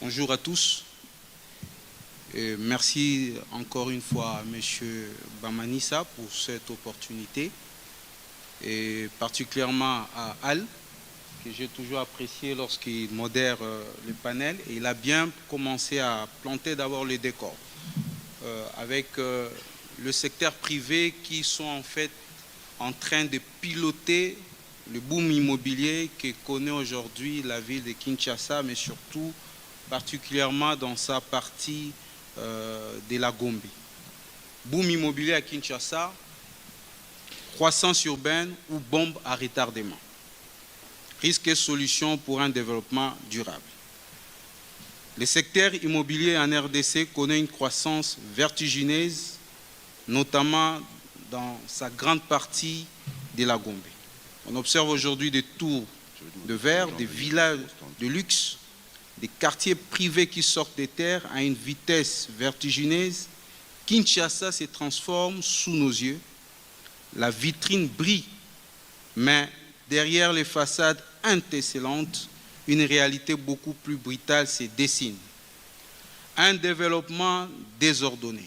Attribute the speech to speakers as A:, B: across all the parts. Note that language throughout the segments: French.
A: Bonjour à tous. Et merci encore une fois à M. Bamanissa pour cette opportunité et particulièrement à Al, que j'ai toujours apprécié lorsqu'il modère le panel. Et il a bien commencé à planter d'abord le décor avec le secteur privé qui sont en fait en train de piloter le boom immobilier que connaît aujourd'hui la ville de Kinshasa, mais surtout particulièrement dans sa partie de la Gombe. Boom immobilier à Kinshasa, croissance urbaine ou bombe à retardement. Risque et solutions pour un développement durable. Le secteur immobilier en RDC connaît une croissance vertigineuse, notamment dans sa grande partie de la Gombe. On observe aujourd'hui des tours de verre, des villas de luxe, des quartiers privés qui sortent des terres à une vitesse vertigineuse. Kinshasa se transforme sous nos yeux. La vitrine brille, mais derrière les façades intesselantes, une réalité beaucoup plus brutale se dessine. Un développement désordonné,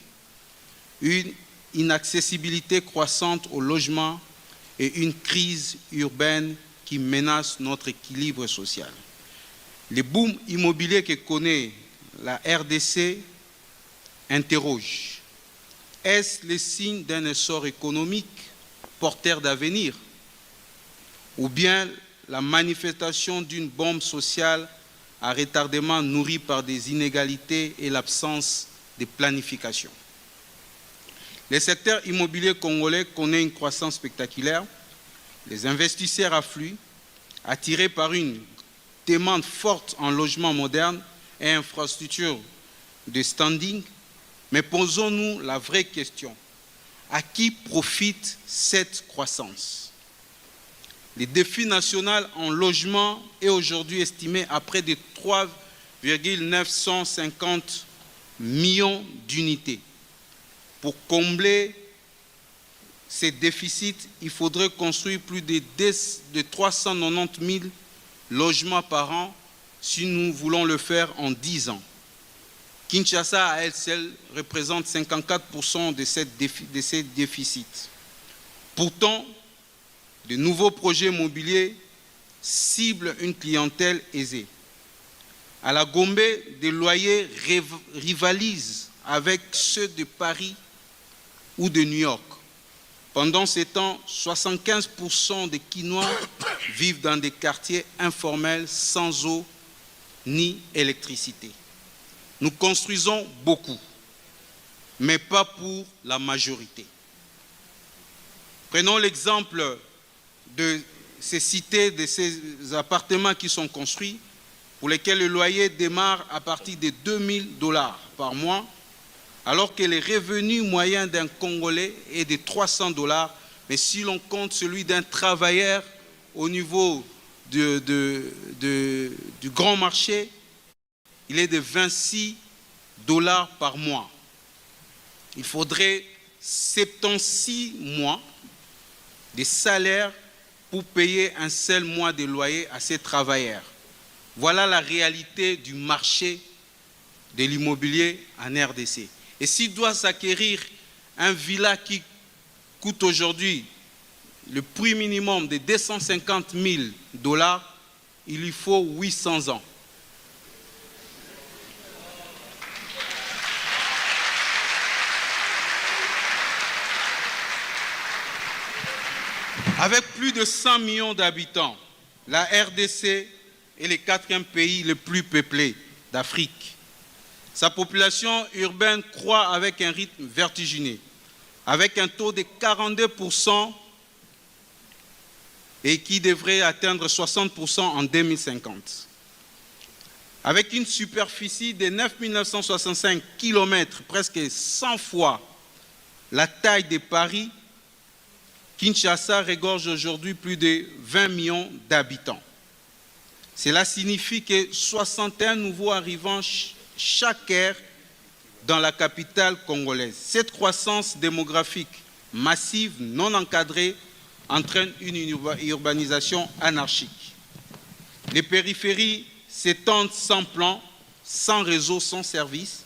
A: une inaccessibilité croissante au logement et une crise urbaine qui menace notre équilibre social. Le boom immobilier que connaît la RDC interroge. Est-ce le signe d'un essor économique porteur d'avenir ou bien la manifestation d'une bombe sociale à retardement nourrie par des inégalités et l'absence de planification? Le secteur immobilier congolais connaît une croissance spectaculaire. Les investisseurs affluent, attirés par une demande forte en logements modernes et infrastructures de standing. Mais posons-nous la vraie question. À qui profite cette croissance? Le défi national en logement est aujourd'hui estimé à près de 3,950 millions d'unités. Pour combler ces déficits, il faudrait construire plus de 390 000 logements par an si nous voulons le faire en 10 ans. Kinshasa, à elle seule, représente 54% de ces déficits. Pourtant, de nouveaux projets immobiliers ciblent une clientèle aisée. À la Gombe, des loyers rivalisent avec ceux de Paris ou de New York. Pendant ces temps, 75% des Kinois vivent dans des quartiers informels sans eau ni électricité. Nous construisons beaucoup, mais pas pour la majorité. Prenons l'exemple de ces cités, de ces appartements qui sont construits, pour lesquels le loyer démarre à partir de 2 000 $ par mois, alors que le revenu moyen d'un Congolais est de 300 $, mais si l'on compte celui d'un travailleur au niveau du grand marché, il est de 26 $ par mois. Il faudrait 76 mois de salaire pour payer un seul mois de loyer à ces travailleurs. Voilà la réalité du marché de l'immobilier en RDC. Et s'il doit s'acquérir un villa qui coûte aujourd'hui le prix minimum de 250 000 $, il lui faut 800 ans. Avec plus de 100 millions d'habitants, la RDC est le 4e pays le plus peuplé d'Afrique. Sa population urbaine croît avec un rythme vertigineux, avec un taux de 42% et qui devrait atteindre 60% en 2050. Avec une superficie de 9 965 km, presque 100 fois la taille de Paris, Kinshasa regorge aujourd'hui plus de 20 millions d'habitants. Cela signifie que 61 nouveaux arrivants chaque heure dans la capitale congolaise. Cette croissance démographique massive, non encadrée, entraîne une urbanisation anarchique. Les périphéries s'étendent sans plan, sans réseau, sans service.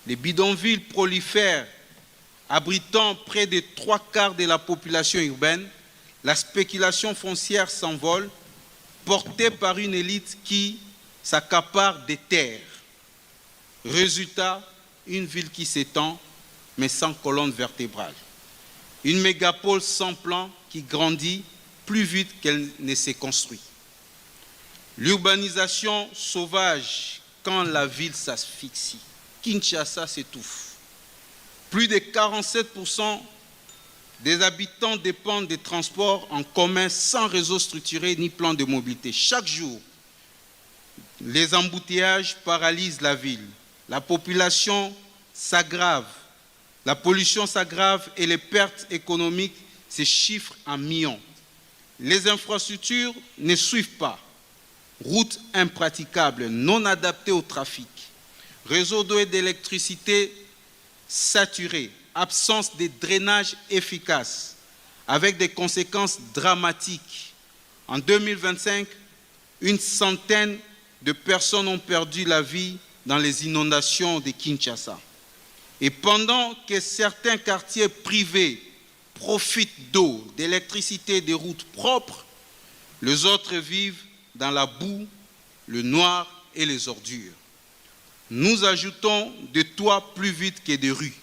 A: Les bidonvilles prolifèrent, abritant près de 3/4 de la population urbaine. La spéculation foncière s'envole, portée par une élite qui s'accapare des terres. Résultat, une ville qui s'étend, mais sans colonne vertébrale. Une mégapole sans plan qui grandit plus vite qu'elle ne s'est construite. L'urbanisation sauvage quand la ville s'asphyxie. Kinshasa s'étouffe. Plus de 47% des habitants dépendent des transports en commun sans réseau structuré ni plan de mobilité. Chaque jour, les embouteillages paralysent la ville. La population s'aggrave, la pollution s'aggrave et les pertes économiques se chiffrent en millions. Les infrastructures ne suivent pas. Routes impraticables, non adaptées au trafic, réseau d'eau et d'électricité saturés, absence de drainage efficace, avec des conséquences dramatiques. En 2025, une centaine de personnes ont perdu la vie dans les inondations de Kinshasa. Et pendant que certains quartiers privés profitent d'eau, d'électricité, des routes propres, les autres vivent dans la boue, le noir et les ordures. Nous ajoutons des toits plus vite que des rues,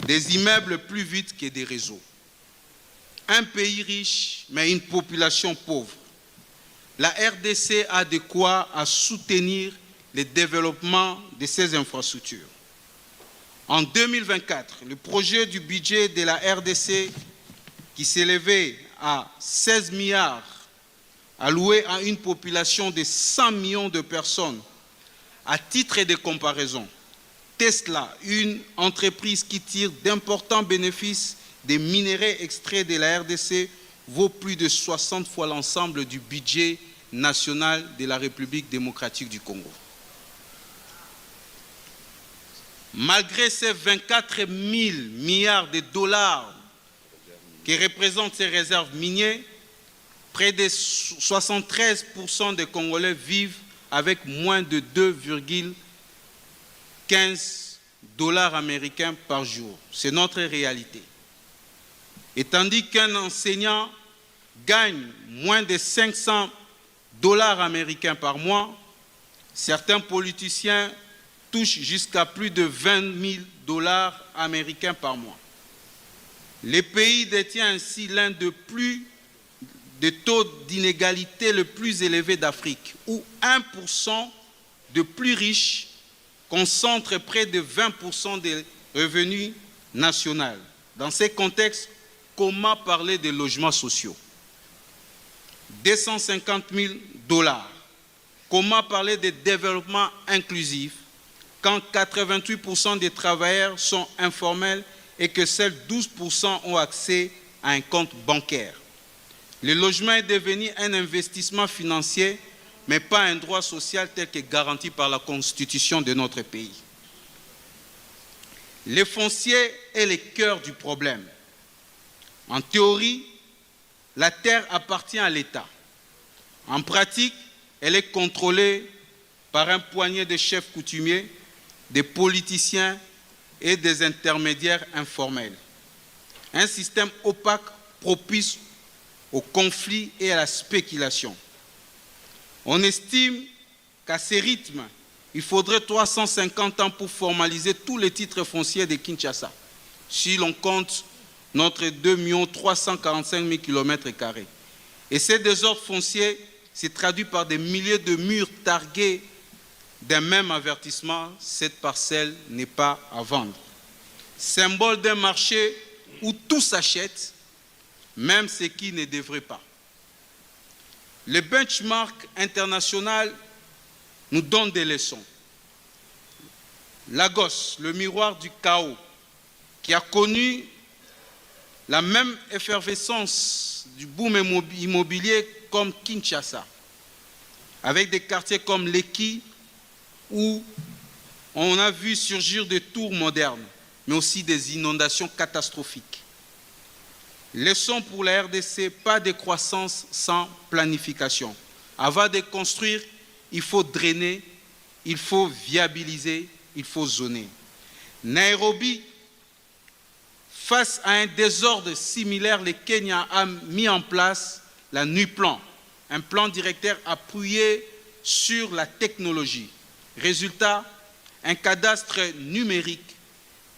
A: des immeubles plus vite que des réseaux. Un pays riche, mais une population pauvre. La RDC a de quoi à soutenir le développement de ces infrastructures. En 2024, le projet du budget de la RDC, qui s'élevait à 16 milliards, alloué à une population de 100 millions de personnes. À titre de comparaison, Tesla, une entreprise qui tire d'importants bénéfices des minerais extraits de la RDC, vaut plus de 60 fois l'ensemble du budget national de la République démocratique du Congo. Malgré ces 24 000 milliards de dollars que représentent ces réserves minières, près de 73% des Congolais vivent avec moins de 2,15 dollars américains par jour. C'est notre réalité. Et tandis qu'un enseignant gagne moins de 500 dollars américains par mois, certains politiciens touchent jusqu'à plus de 20 000 dollars américains par mois. Le pays détient ainsi l'un des taux d'inégalité le plus élevé d'Afrique, où 1% de plus riches concentre près de 20% des revenus nationaux. Dans ces contextes, comment parler de logements sociaux? 250 000 dollars. Comment parler de développement inclusif quand 88% des travailleurs sont informels et que seuls 12% ont accès à un compte bancaire? Le logement est devenu un investissement financier, mais pas un droit social tel que garanti par la Constitution de notre pays. Le foncier est le cœur du problème. En théorie, la terre appartient à l'État. En pratique, elle est contrôlée par un poignet de chefs coutumiers, des politiciens et des intermédiaires informels. Un système opaque propice au conflit et à la spéculation. On estime qu'à ces rythmes, il faudrait 350 ans pour formaliser tous les titres fonciers de Kinshasa, si l'on compte notre 2 345 000 km². Et ces désordres fonciers se traduit par des milliers de murs targués d'un même avertissement: cette parcelle n'est pas à vendre. Symbole d'un marché où tout s'achète, même ce qui ne devrait pas. Le benchmark international nous donne des leçons. Lagos, le miroir du chaos, qui a connu la même effervescence du boom immobilier comme Kinshasa, avec des quartiers comme Lekki, où on a vu surgir des tours modernes, mais aussi des inondations catastrophiques. Leçon pour la RDC, pas de croissance sans planification. Avant de construire, il faut drainer, il faut viabiliser, il faut zoner. Nairobi, face à un désordre similaire, le Kenya a mis en place la NUPLAN, un plan directeur appuyé sur la technologie. Résultat, un cadastre numérique,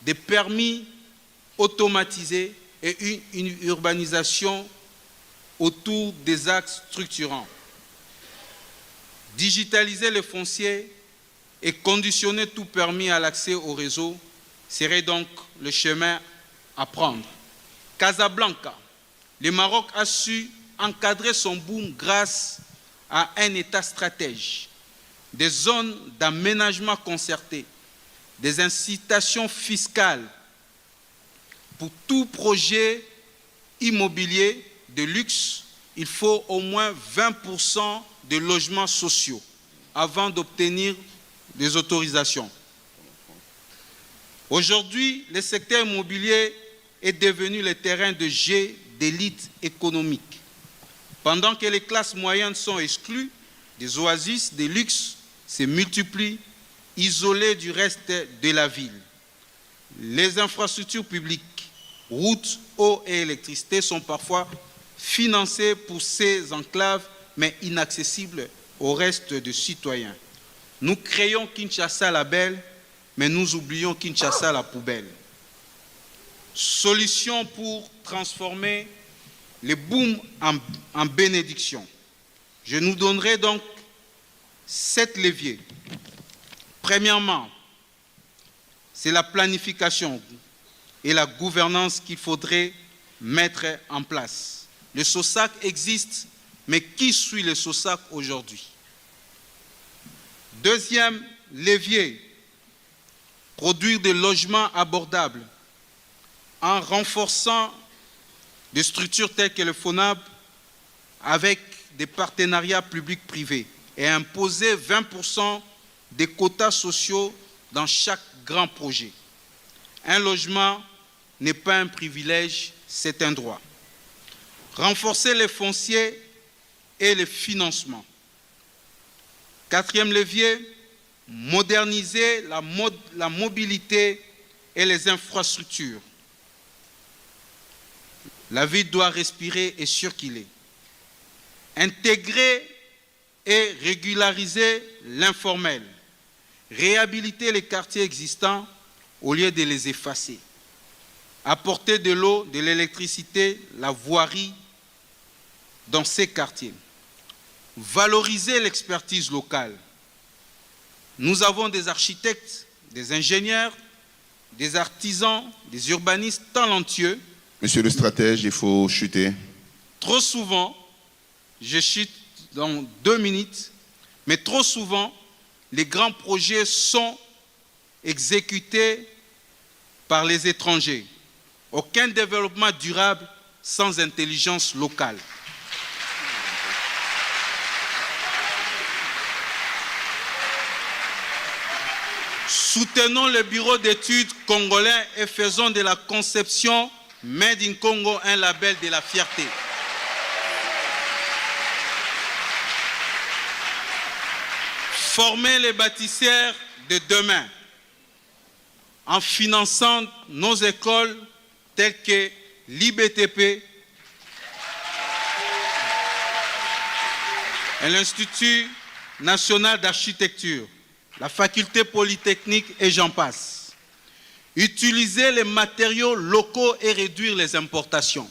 A: des permis automatisés et une urbanisation autour des axes structurants. Digitaliser le foncier et conditionner tout permis à l'accès au réseau serait donc le chemin à prendre. Casablanca, le Maroc a su encadrer son boom grâce à un État stratège, des zones d'aménagement concerté, des incitations fiscales pour tout projet immobilier de luxe. Il faut au moins 20% de logements sociaux avant d'obtenir des autorisations. Aujourd'hui, le secteur immobilier est devenu le terrain de jeu d'élite économique. Pendant que les classes moyennes sont exclues, des oasis de luxe se multiplient, isolées du reste de la ville. Les infrastructures publiques, routes, eau et électricité sont parfois financées pour ces enclaves, mais inaccessibles au reste des citoyens. Nous créons Kinshasa la belle, mais nous oublions Kinshasa la poubelle. Solution pour transformer le boom en bénédiction. Je nous donnerai donc 7 leviers. Premièrement, c'est la planification et la gouvernance qu'il faudrait mettre en place. Le SOSAC existe, mais qui suit le SOSAC aujourd'hui? Deuxième levier, produire des logements abordables en renforçant des structures telles que le FONAB avec des partenariats publics-privés et imposer 20% des quotas sociaux dans chaque grand projet. Un logement n'est pas un privilège, c'est un droit. Renforcer les fonciers et le financement. Quatrième levier, moderniser la mobilité et les infrastructures. La ville doit respirer et circuler. Intégrer et régulariser l'informel. Réhabiliter les quartiers existants au lieu de les effacer. Apporter de l'eau, de l'électricité, la voirie dans ces quartiers. Valoriser l'expertise locale. Nous avons des architectes, des ingénieurs, des artisans, des urbanistes talentueux.
B: Monsieur le stratège, il faut chuter.
A: Trop souvent, je chute dans 2 minutes, mais trop souvent, les grands projets sont exécutés par les étrangers. Aucun développement durable sans intelligence locale. Soutenons le bureau d'études congolais et faisons de la conception Made in Congo un label de la fierté. Former les bâtisseurs de demain en finançant nos écoles telles que l'IBTP et l'Institut national d'architecture, la faculté polytechnique et j'en passe. Utiliser les matériaux locaux et réduire les importations.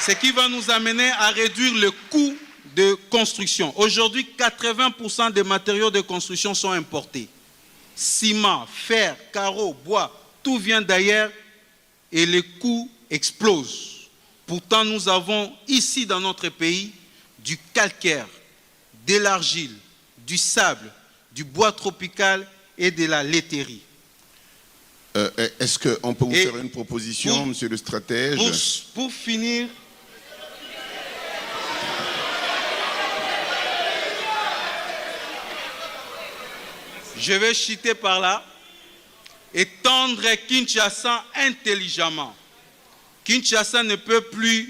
A: Ce qui va nous amener à réduire le coût de construction. Aujourd'hui, 80% des matériaux de construction sont importés. Ciment, fer, carreaux, bois, tout vient d'ailleurs et les coûts explosent. Pourtant, nous avons ici dans notre pays du calcaire, de l'argile, du sable, du bois tropical et de la laiterie.
B: Est-ce qu'on peut vous faire une proposition, monsieur le stratège?
A: Pour finir, je vais chuter par là, étendre Kinshasa intelligemment. Kinshasa ne peut plus